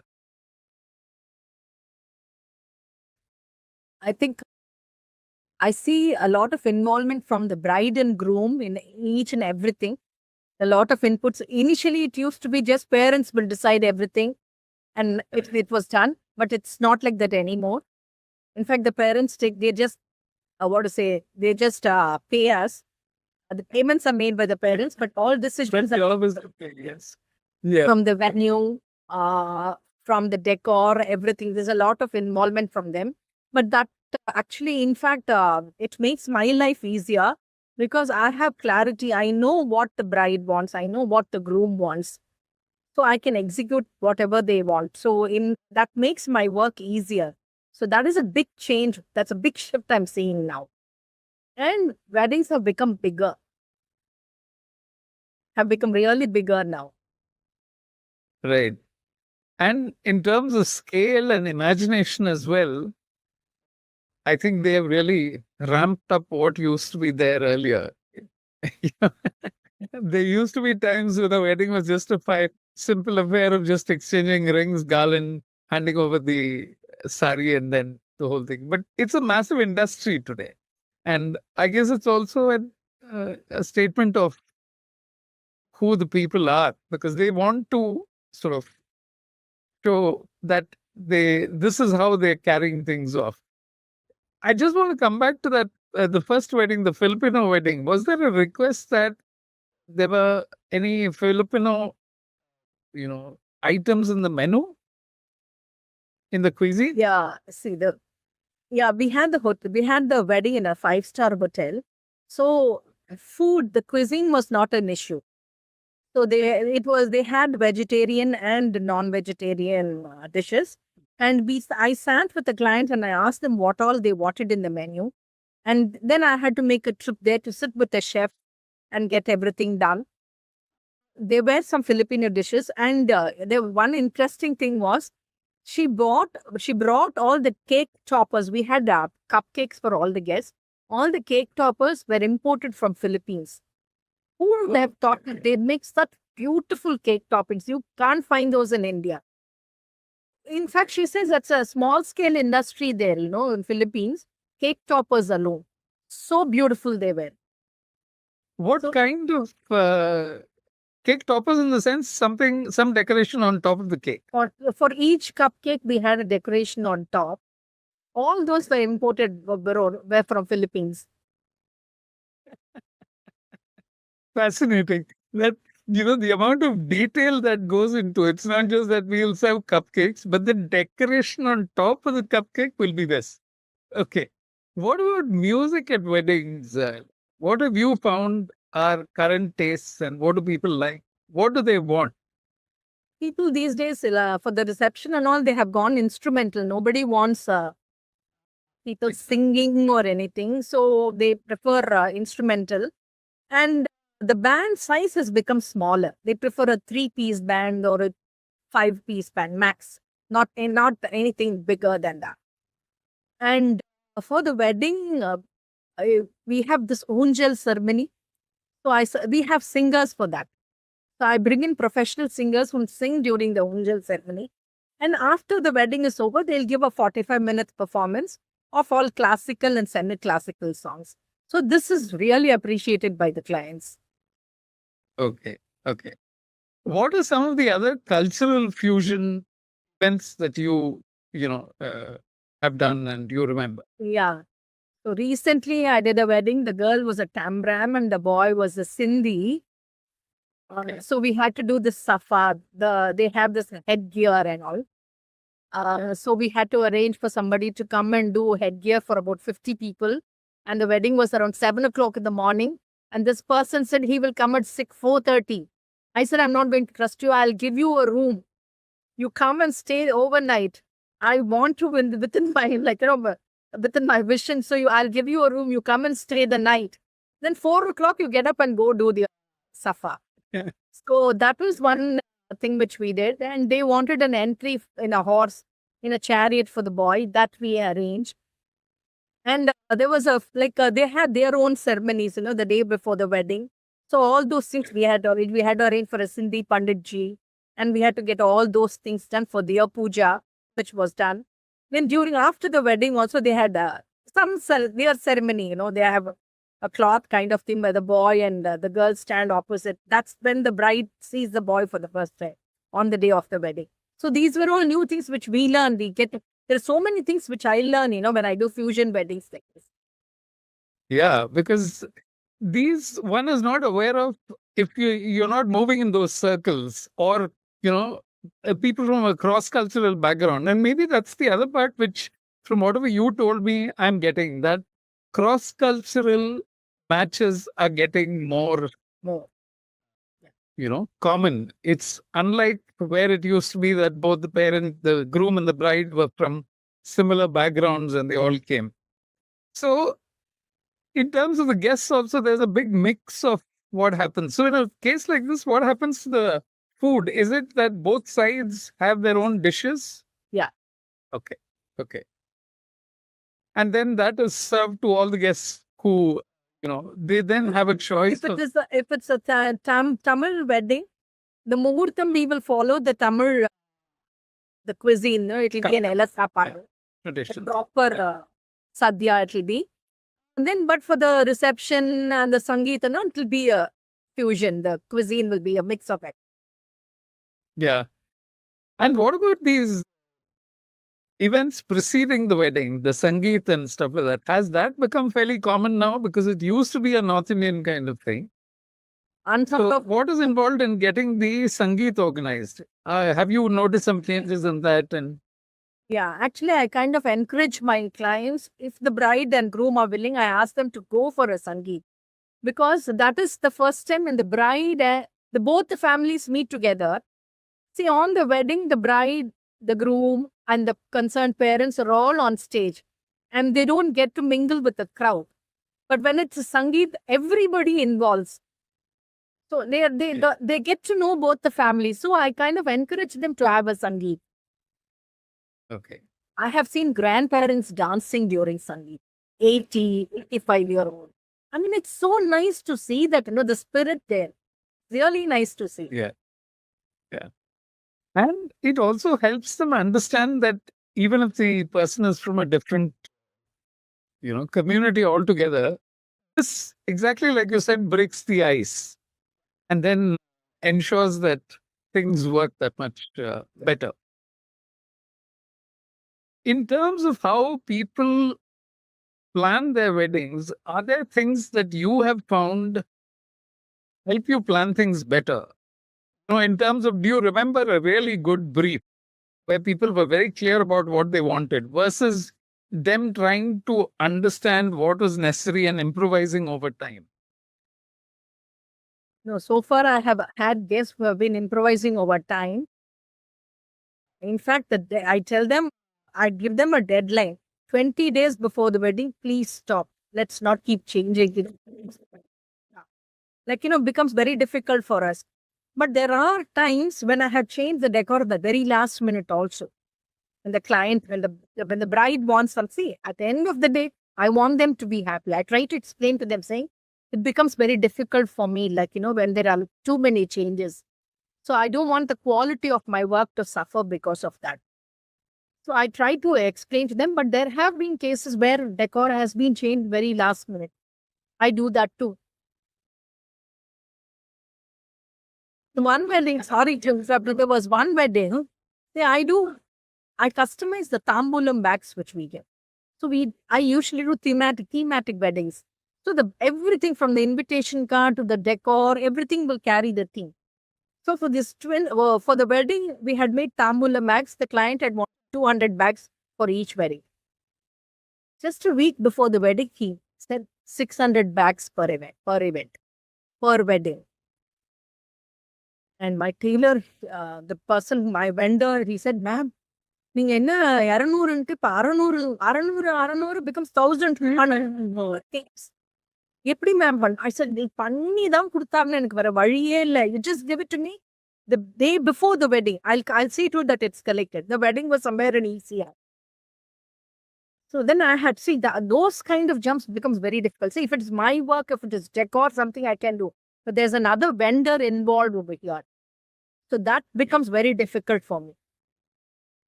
I think I see a lot of involvement from the bride and groom in each and everything. A lot of inputs. Initially, it used to be just parents will decide everything and it was done, but it's not like that anymore. In fact, the parents they just, they just pay us. The payments are made by the parents, but all decisions are Okay, yes. Yeah. from the venue, from the decor, everything. There's a lot of involvement from them. But that actually, in fact, it makes my life easier because I have clarity. I know what the bride wants. I know what the groom wants. So I can execute whatever they want. So that makes my work easier. So that is a big change. That's a big shift I'm seeing now. And weddings have become bigger. Have become really bigger now. Right. And in terms of scale and imagination as well, I think they have really ramped up what used to be there earlier. There used to be times when a wedding was just a simple affair of just exchanging rings, garland, handing over the sari, and then the whole thing. But it's a massive industry today. And I guess it's also a statement of who the people are, because they want to sort of show that this is how they're carrying things off. I just want to come back to that the first wedding, the Filipino wedding. Was there a request that there were any Filipino, items in the menu, in the cuisine? Yeah, we had the wedding in a 5-star hotel. So food, the cuisine was not an issue. So they had vegetarian and non-vegetarian dishes. And I sat with the client and I asked them what all they wanted in the menu. And then I had to make a trip there to sit with the chef and get everything done. There were some Filipino dishes, and one interesting thing was she brought all the cake toppers. We had cupcakes for all the guests. All the cake toppers were imported from Philippines. Who would have thought that they make such beautiful cake toppings? You can't find those in India. In fact, she says that's a small scale industry there, in Philippines. Cake toppers alone. So beautiful they were. What kind of cake toppers, in the sense, some decoration on top of the cake? For each cupcake, we had a decoration on top. All those were imported, were from Philippines. Fascinating. That, the amount of detail that goes into it. It's not just that we'll serve cupcakes, but the decoration on top of the cupcake will be this. Okay. What about music at weddings? What have you found are current tastes, and what do people like? What do they want? People these days, for the reception and all, they have gone instrumental. Nobody wants people singing or anything. So they prefer instrumental. And the band size has become smaller. They prefer a 3-piece band or a 5-piece band max, not anything bigger than that. And for the wedding, we have this Unjal ceremony. So we have singers for that. So I bring in professional singers who sing during the Unjal ceremony. And after the wedding is over, they'll give a 45-minute performance of all classical and semi-classical songs. So this is really appreciated by the clients. Okay. Okay. What are some of the other cultural fusion events that have done and you remember? Yeah. So recently I did a wedding. The girl was a Tambram and the boy was a Sindhi. Okay. So we had to do this safa. They have this headgear and all. So we had to arrange for somebody to come and do headgear for about 50 people. And the wedding was around 7 o'clock in the morning. And this person said he will come at 4:30. I said, I'm not going to trust you. I'll give you a room. You come and stay overnight. I want to within my vision. So I'll give you a room. You come and stay the night. Then 4 o'clock you get up and go do the safa. Yeah. So that was one thing which we did. And they wanted an entry in a horse, in a chariot for the boy. That we arranged. And there was they had their own ceremonies, the day before the wedding. So all those things we had to arrange. We had to arrange for a Sindhi Pandit ji. And we had to get all those things done for their puja, which was done. Then after the wedding also, they had their ceremony, they have a cloth kind of thing where the boy and the girl stand opposite. That's when the bride sees the boy for the first time on the day of the wedding. So these were all new things which we learned. There's so many things which I learn, when I do fusion weddings like this. Yeah, because one is not aware of if you're not moving in those circles or, people from a cross-cultural background. And maybe that's the other part which, from whatever you told me, I'm getting that cross-cultural matches are getting more, common. It's unlike where it used to be that both the groom and the bride were from similar backgrounds and they all came. So in terms of the guests also, there's a big mix of what happens. So in a case like this, what happens to the food? Is it that both sides have their own dishes? Yeah. Okay. Okay. And then that is served to all the guests who, they then have a choice. If it's a Tamil wedding, the muhurtam we will follow the Tamil the cuisine. It will be an ela sapadu, tradition. Proper sadhya it will be. And then, but for the reception and the sangeet, it will be a fusion. The cuisine will be a mix of it. Yeah. And what about these events preceding the wedding, the sangeet and stuff like that? Has that become fairly common now? Because it used to be a North Indian kind of thing. So what is involved in getting the sangeet organized? Have you noticed some changes in that? Yeah, actually, I kind of encourage my clients, if the bride and groom are willing, I ask them to go for a sangeet. Because that is the first time when the bride, both the families meet together. See, on the wedding, the bride, the groom, and the concerned parents are all on stage. And they don't get to mingle with the crowd. But when it's a sangeet, everybody involves. So they get to know both the families. So I kind of encourage them to have a sangeet. Okay. I have seen grandparents dancing during Sangeet, 80, 85-year-old. I mean, it's so nice to see that, the spirit there. Really nice to see. Yeah. Yeah. And it also helps them understand that even if the person is from a different, community altogether, this, exactly like you said, breaks the ice and then ensures that things work that much better. In terms of how people plan their weddings, are there things that you have found help you plan things better? In terms of, do you remember a really good brief where people were very clear about what they wanted versus them trying to understand what was necessary and improvising over time? No, so far I have had guests who have been improvising over time. In fact, I tell them, I give them a deadline. 20 days before the wedding, please stop. Let's not keep changing. Like, becomes very difficult for us. But there are times when I have changed the decor at the very last minute also. When the client, when the bride wants some, see, at the end of the day, I want them to be happy. I try to explain to them saying, it becomes very difficult for me, like, when there are too many changes. So I don't want the quality of my work to suffer because of that. So I try to explain to them, but there have been cases where decor has been changed very last minute. I do that too. The one wedding, sorry to interrupt, there was one wedding. I customize the tambulam bags which we get. So I usually do thematic weddings. So everything from the invitation card to the decor, everything will carry the theme. So for for the wedding, we had made tambulam bags. The client had wanted 200 bags for each wedding. Just a week before the wedding, he said 600 bags per wedding. And my tailor, my vendor, he said, ma'am, நீங்க என்ன 200 இப்ப 600 becomes 1000 எப்படி ma'am I said நீ பண்ணி தான் கொடுத்தாங்கன்னு எனக்கு வேற வழியே இல்ல. You just give it to me the day before the wedding. I'll see to it that it's collected. The wedding was somewhere in ECR. So then I had those kind of jumps becomes very difficult. See, if it's my work, if it is decor, something I can do. But there's another vendor involved over here. So that becomes very difficult for me.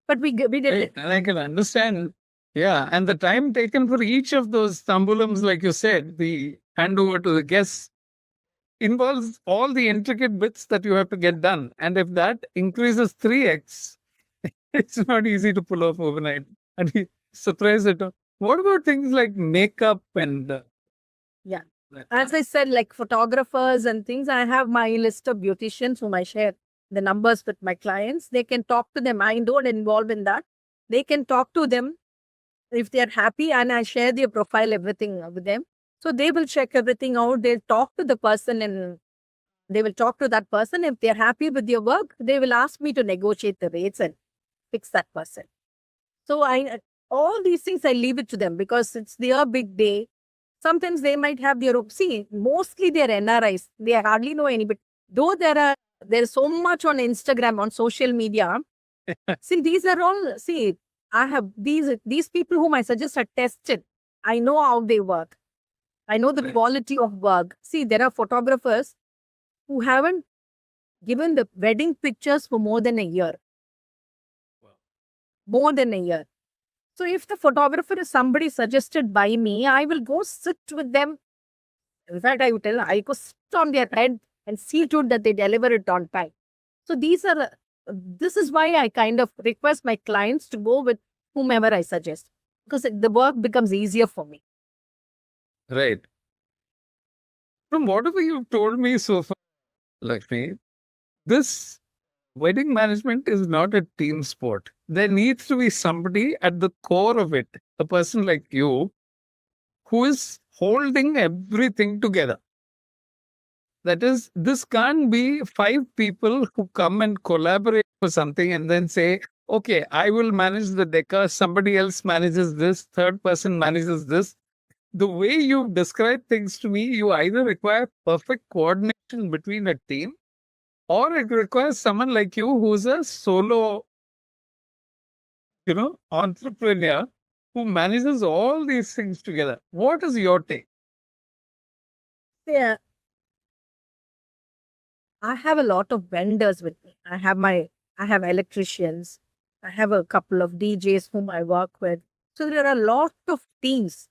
But we did it. And I can understand. Yeah. And the time taken for each of those tambulams, like you said, the handover to the guests involves all the intricate bits that you have to get done. And if that increases 3x, it's not easy to pull off overnight. And we surprise it. What about things like makeup and. Yeah. As I said, like photographers and things, I have my list of beauticians whom I share the numbers with my clients. They can talk to them. I don't involve in that. They can talk to them if they're happy, and I share their profile, everything with them. So they will check everything out. They'll talk to the person and they will talk to that person. If they're happy with their work, they will ask me to negotiate the rates and fix that person. So all these things, I leave it to them because it's their big day. Sometimes they might have their, mostly they're NRIs. They hardly know anybody. Though there's so much on Instagram, on social media. These are all, I have these people whom I suggest are tested. I know how they work. I know the quality of work. There are photographers who haven't given the wedding pictures for more than a year. More than a year. So if the photographer is somebody suggested by me, I will go sit with them. In fact, I would tell, I go sit on their head and see to it that they deliver it on time. So this is why I kind of request my clients to go with whomever I suggest, because the work becomes easier for me. Right. From whatever you've told me so far, Lakshmi, this wedding management is not a team sport. There needs to be somebody at the core of it, a person like you, who is holding everything together. That is, this can't be 5 people who come and collaborate for something and then say, okay, I will manage the decor, somebody else manages this, third person manages this. The way you describe things to me, you either require perfect coordination between a team, or it requires someone like you who's a solo, entrepreneur who manages all these things together. What is your take? Yeah. I have a lot of vendors with me. I have electricians. I have a couple of DJs whom I work with. So there are a lot of teams.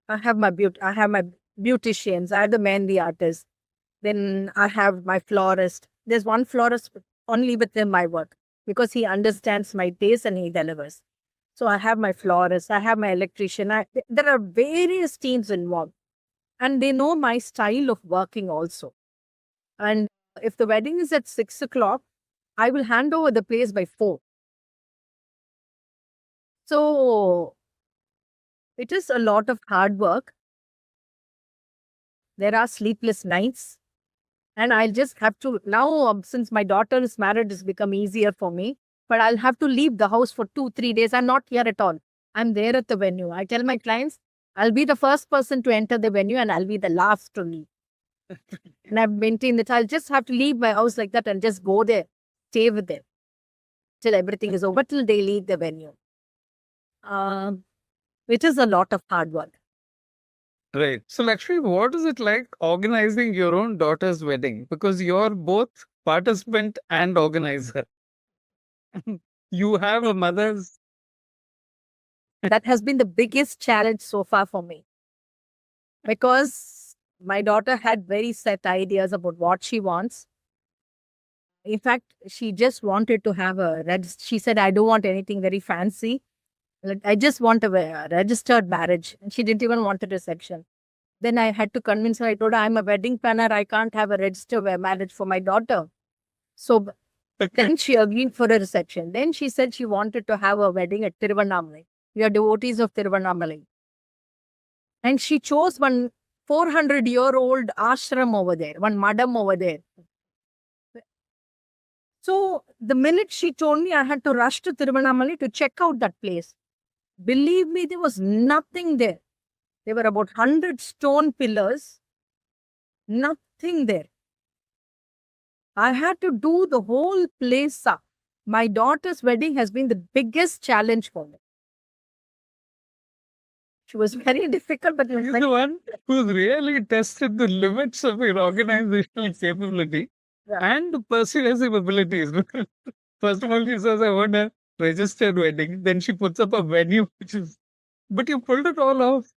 I have my beauticians. I have the mehndi artist. Then I have my florist. There's one florist only with him I work because he understands my taste and he delivers. So I have my florist. I have my electrician. There are various teams involved, and they know my style of working also. And if the wedding is at 6 o'clock, I will hand over the place by 4. So it is a lot of hard work. There are sleepless nights. And I'll just have to, now since my daughter is married, it's become easier for me. but I'll have to leave the house for 2-3 days. I'm not here at all. I'm there at the venue. I tell my clients, I'll be the first person to enter the venue and I'll be the last to leave. And I've maintained that I'll just have to leave my house like that and just go there, stay with them till everything is over, till they leave the venue. It is a lot of hard work. Right. So, Lakshmi, what is it like organizing your own daughter's wedding? Because you're both participant and organizer. You have a mother's. That has been the biggest challenge so far for me, because my daughter had very set ideas about what she wants. In fact, she just wanted to have she said, I don't want anything very fancy. Like, I just want a registered marriage. And she didn't even want a reception. Then I had to convince her. I told her, I'm a wedding planner. I can't have a registered marriage for my daughter. So then she agreed for a reception. Then she said she wanted to have a wedding at Tiruvannamalai. We are devotees of Tiruvannamalai. And she chose one 400-year-old ashram over there, one madam over there. So the minute she told me, I had to rush to Tiruvannamalai to check out that place. Believe me, there was nothing there. There were about 100 stone pillars, nothing there. I had to do the whole place up. My daughter's wedding has been the biggest challenge for me. She was very difficult, but it was He's the one who's really tested the limits of your organizational capability and persuasive abilities. First of all, she says, I want a registered wedding. Then she puts up a venue, which is, but you pulled it all off.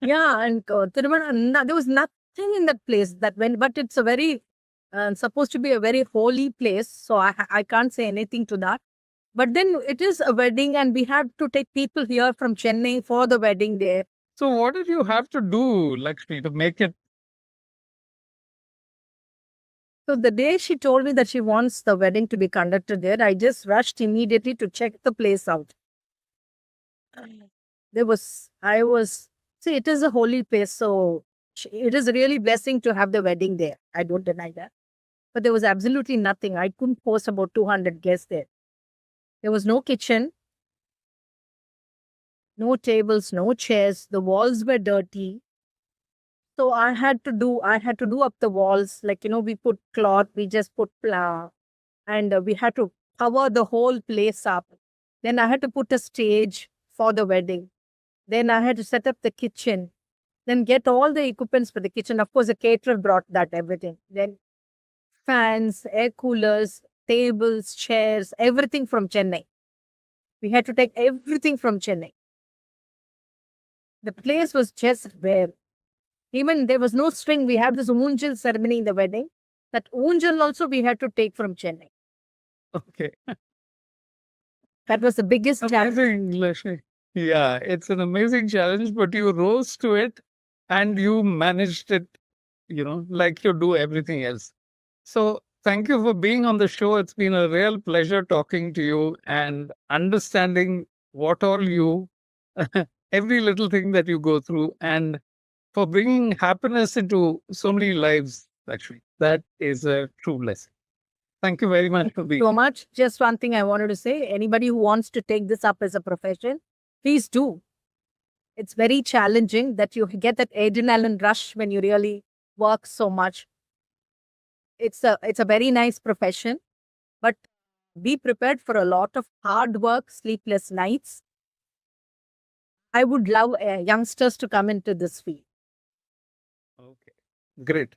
Yeah, and there was nothing in that place that when, but it's a very, supposed to be a very holy place. So I can't say anything to that. But then it is a wedding and we have to take people here from Chennai for the wedding there. So what did you have to do, Lakshmi, to make it? So the day she told me that she wants the wedding to be conducted there, I just rushed immediately to check the place out. See, it is a holy place. So it is really blessing to have the wedding there. I don't deny that. But there was absolutely nothing. I couldn't host about 200 guests there. There was no kitchen, no tables, no chairs. The walls were dirty. So I had to do up the walls. Like, we put cloth, we just put and we had to cover the whole place up. Then I had to put a stage for the wedding. Then I had to set up the kitchen. Then get all the equipments for the kitchen. Of course, the caterer brought that everything. Then fans, air coolers, tables, chairs, everything from Chennai. We had to take everything from Chennai. The place was just bare. Even there was no string. We had this Unjal ceremony in the wedding. That Unjal also we had to take from Chennai. Okay. That was the biggest challenge. Amazing, Lakshmi. Yeah, it's an amazing challenge, but you rose to it and you managed it, like you do everything else. So thank you for being on the show. It's been a real pleasure talking to you and understanding what all every little thing that you go through, and for bringing happiness into so many lives, actually. That is a true blessing. Thank you very much for being So much. Just one thing I wanted to say. Anybody who wants to take this up as a profession, please do. It's very challenging that you get that adrenaline rush when you really work so much. It's a very nice profession, but be prepared for a lot of hard work, sleepless nights. I would love youngsters to come into this field. Okay, great.